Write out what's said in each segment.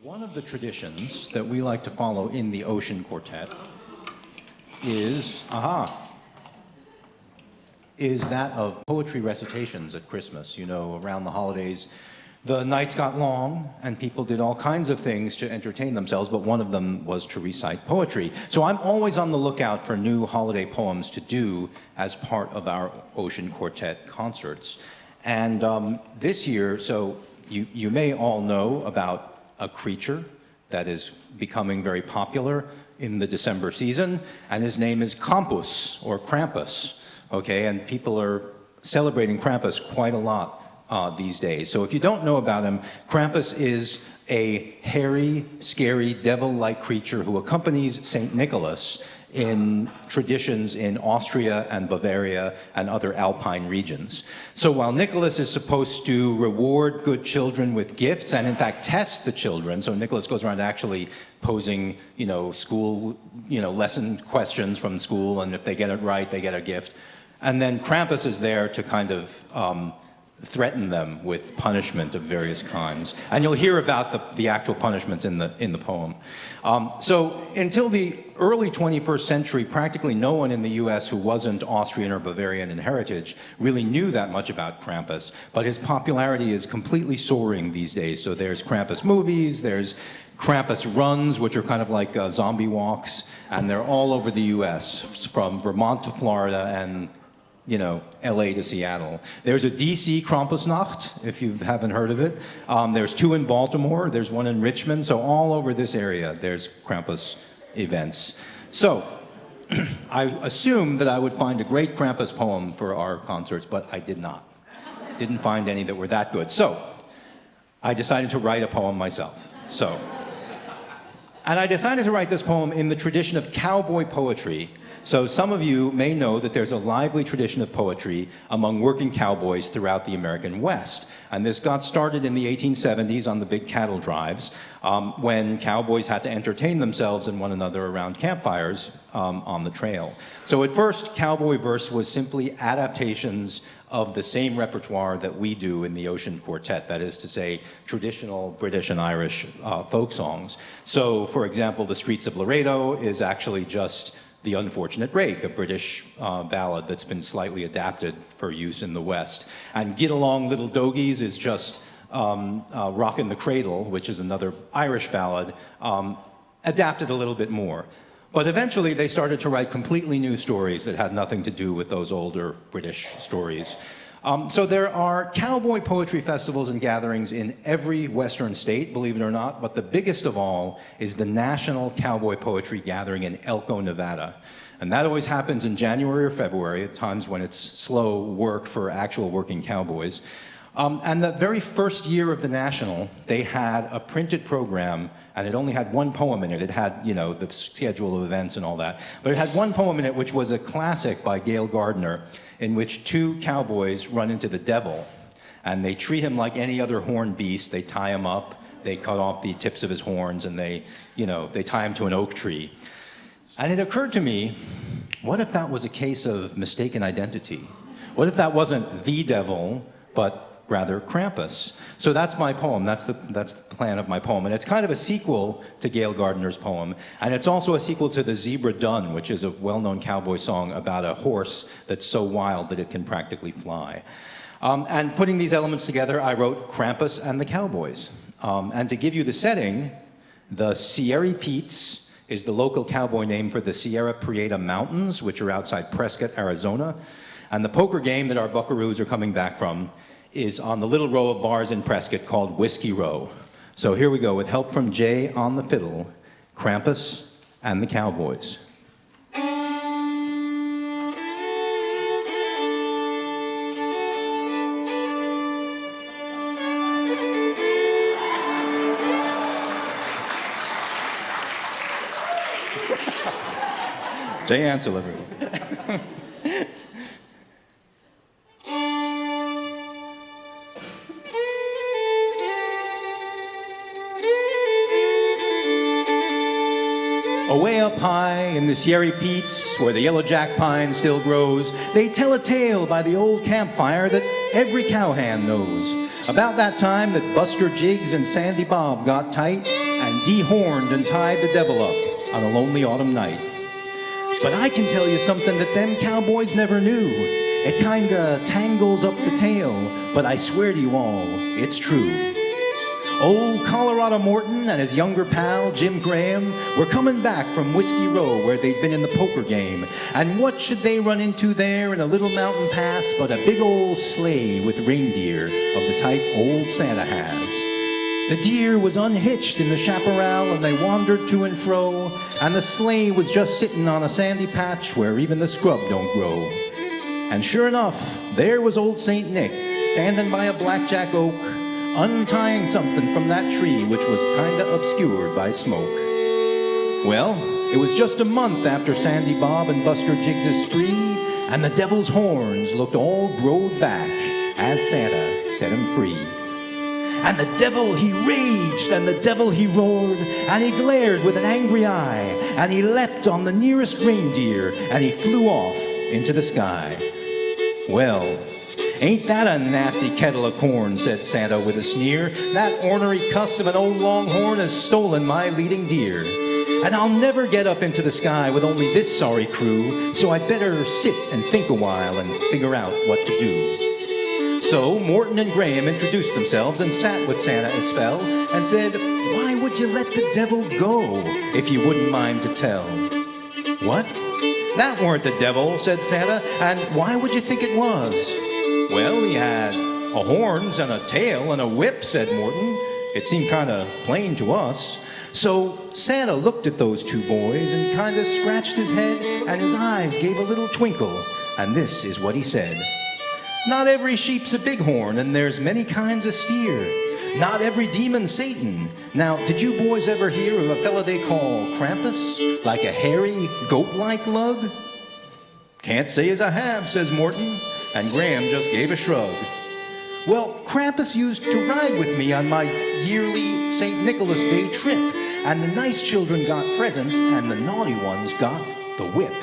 One of the traditions that we like to follow in the Ocean Quartet is that of poetry recitations at Christmas. You know, around the holidays, the nights got long and people did all kinds of things to entertain themselves, but one of them was to recite poetry. So I'm always on the lookout for new holiday poems to do as part of our Ocean Quartet concerts. And this year, so you may all know about a creature that is becoming very popular in the December season, and his name is Krampus, or Krampus. Okay, and people are celebrating Krampus quite a lot these days. So if you don't know about him, Krampus is a hairy, scary, devil-like creature who accompanies St. Nicholas in traditions in Austria and Bavaria and other alpine regions. So while Nicholas is supposed to reward good children with gifts and in fact test the children, so Nicholas goes around actually posing, school, lesson questions from school, and if they get it right, they get a gift. And then Krampus is there to kind of threaten them with punishment of various kinds. And you'll hear about the actual punishments in the poem. So until the early 21st century, practically no one in the US who wasn't Austrian or Bavarian in heritage really knew that much about Krampus, but his popularity is completely soaring these days. So there's Krampus movies, there's Krampus runs, which are kind of like zombie walks, and they're all over the US, from Vermont to Florida and LA to Seattle. There's a DC Krampusnacht, if you haven't heard of it. There's two in Baltimore, there's one in Richmond, so all over this area there's Krampus events. So I assumed that I would find a great Krampus poem for our concerts, but I did not. Didn't find any that were that good. So I decided to write a poem myself. And I decided to write this poem in the tradition of cowboy poetry. So some of you may know that there's a lively tradition of poetry among working cowboys throughout the American West. And this got started in the 1870s on the big cattle drives, when cowboys had to entertain themselves and one another around campfires on the trail. So at first, cowboy verse was simply adaptations of the same repertoire that we do in the Ocean Quartet, that is to say, traditional British and Irish folk songs. So, for example, The Streets of Laredo is actually just The Unfortunate Rake, a British ballad that's been slightly adapted for use in the West. And Get Along Little Dogies is just Rockin' the Cradle, which is another Irish ballad, adapted a little bit more. But eventually they started to write completely new stories that had nothing to do with those older British stories. So there are cowboy poetry festivals and gatherings in every Western state, believe it or not, but the biggest of all is the National Cowboy Poetry Gathering in Elko, Nevada. And that always happens in January or February, at times when it's slow work for actual working cowboys. And the very first year of the National, they had a printed program, and it only had one poem in it. It had, the schedule of events and all that. But it had one poem in it, which was a classic by Gail Gardner, in which two cowboys run into the devil. And they treat him like any other horned beast. They tie him up, they cut off the tips of his horns, and they tie him to an oak tree. And it occurred to me, what if that was a case of mistaken identity? What if that wasn't the devil, but rather Krampus? So that's my poem. That's the plan of my poem. And it's kind of a sequel to Gail Gardner's poem. And it's also a sequel to The Zebra Dun, which is a well-known cowboy song about a horse that's so wild that it can practically fly. And putting these elements together, I wrote Krampus and the Cowboys. And to give you the setting, the Sierry Peaks is the local cowboy name for the Sierra Prieta Mountains, which are outside Prescott, Arizona. And the poker game that our buckaroos are coming back from is on the little row of bars in Prescott called Whiskey Row. So here we go, with help from Jay on the fiddle, Krampus and the Cowboys. Jay Anstill, everyone. Away up high in the Sierry Peaks, where the yellow jack pine still grows, they tell a tale by the old campfire that every cowhand knows, About that time that Buster Jiggs and Sandy Bob got tight and dehorned and tied the devil up on a lonely autumn night. But I can tell you something that them cowboys never knew. It kinda tangles up the tale, but I swear to you all, it's true. Old Colorado Morton and his younger pal, Jim Graham, were coming back from Whiskey Row where they'd been in the poker game. And what should they run into there in a little mountain pass but a big old sleigh with reindeer of the type old Santa has. The deer was unhitched in the chaparral and they wandered to and fro, and the sleigh was just sitting on a sandy patch where even the scrub don't grow. And sure enough, there was old St. Nick standing by a blackjack oak, untying something from that tree which was kinda obscured by smoke. Well, it was just a month after Sandy Bob and Buster Jiggs' spree, and the devil's horns looked all growed back as Santa set him free. And the devil he raged, and the devil he roared, and he glared with an angry eye, and he leapt on the nearest reindeer, and he flew off into the sky. Well, ain't that a nasty kettle of corn, said Santa with a sneer. That ornery cuss of an old longhorn has stolen my leading deer. And I'll never get up into the sky with only this sorry crew, so I'd better sit and think a while and figure out what to do. So Morton and Graham introduced themselves and sat with Santa a spell and said, why would you let the devil go, if you wouldn't mind to tell? What? That weren't the devil, said Santa, and why would you think it was? Well, he had a horns and a tail and a whip, said Morton. It seemed kind of plain to us. So Santa looked at those two boys and kind of scratched his head, and his eyes gave a little twinkle, and this is what he said. Not every sheep's a bighorn, and there's many kinds of steer. Not every demon's Satan. Now, did you boys ever hear of a fella they call Krampus? Like a hairy, goat-like lug? Can't say as I have, says Morton, and Graham just gave a shrug. Well, Krampus used to ride with me on my yearly St. Nicholas Day trip, and the nice children got presents, and the naughty ones got the whip.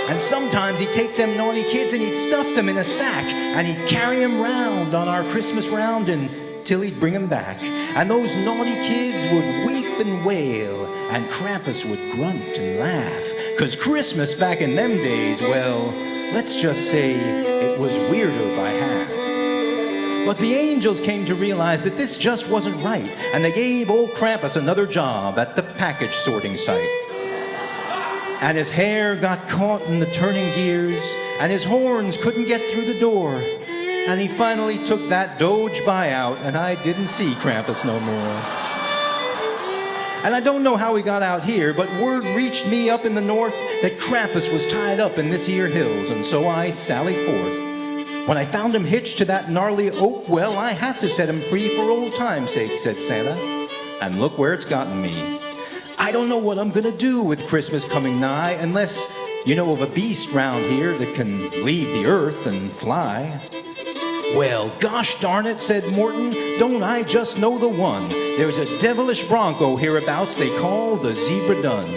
And sometimes he'd take them naughty kids and he'd stuff them in a sack, and he'd carry them round on our Christmas round until he'd bring them back. And those naughty kids would weep and wail, and Krampus would grunt and laugh, 'cause Christmas back in them days, well, let's just say it was weirder by half. But the angels came to realize that this just wasn't right, and they gave old Krampus another job at the package sorting site. And his hair got caught in the turning gears, and his horns couldn't get through the door. And he finally took that Doge buyout, and I didn't see Krampus no more. And I don't know how he got out here, but word reached me up in the north that Krampus was tied up in this here hills, and so I sallied forth. When I found him hitched to that gnarly oak, well, I had to set him free for old time's sake, said Santa. And look where it's gotten me. I don't know what I'm gonna do with Christmas coming nigh, unless you know of a beast round here that can leave the earth and fly. Well, gosh darn it, said Morton, don't I just know the one? There's a devilish bronco hereabouts they call the Zebra Dun.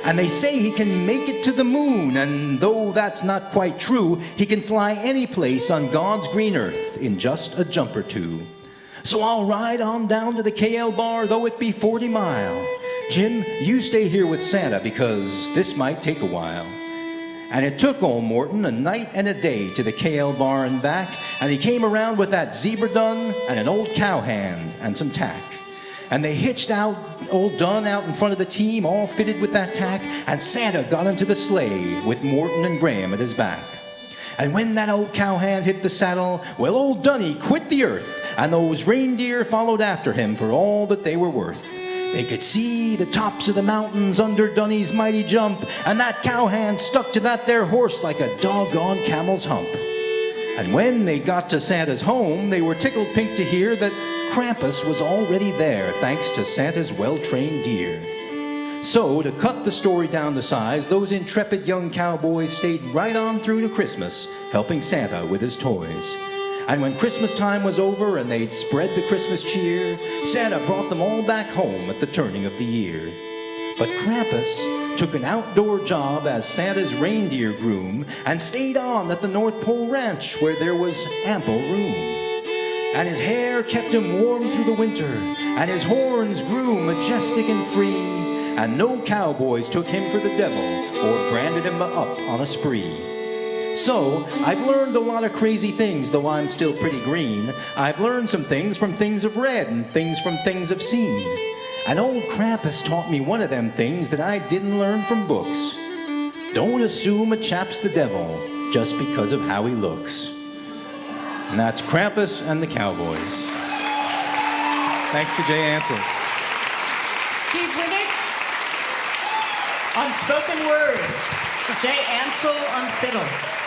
And they say he can make it to the moon, and though that's not quite true, he can fly any place on God's green earth in just a jump or two. So I'll ride on down to the KL bar, though it be 40 mile. Jim, you stay here with Santa, because this might take a while. And it took old Morton a night and a day to the KL bar and back, and he came around with that Zebra Dun and an old cowhand and some tack. And they hitched out old Dun out in front of the team, all fitted with that tack, and Santa got into the sleigh with Morton and Graham at his back. And when that old cowhand hit the saddle, well, old Dunny quit the earth, and those reindeer followed after him for all that they were worth. They could see the tops of the mountains under Dunny's mighty jump, and that cowhand stuck to that there horse like a doggone camel's hump. And when they got to Santa's home, they were tickled pink to hear that Krampus was already there, thanks to Santa's well-trained deer. So, to cut the story down to size, those intrepid young cowboys stayed right on through to Christmas, helping Santa with his toys. And when Christmas time was over and they'd spread the Christmas cheer, Santa brought them all back home at the turning of the year. But Krampus took an outdoor job as Santa's reindeer groom and stayed on at the North Pole Ranch where there was ample room. and his hair kept him warm through the winter, and his horns grew majestic and free, and no cowboys took him for the devil or branded him up on a spree. So, I've learned a lot of crazy things, though I'm still pretty green. I've learned some things from things I've read and things from things I've seen. And old Krampus taught me one of them things that I didn't learn from books. Don't assume a chap's the devil just because of how he looks. And that's Krampus and the Cowboys. Thanks to Jay Anstill. Steve Winick on spoken word. Jay Anstill on fiddle.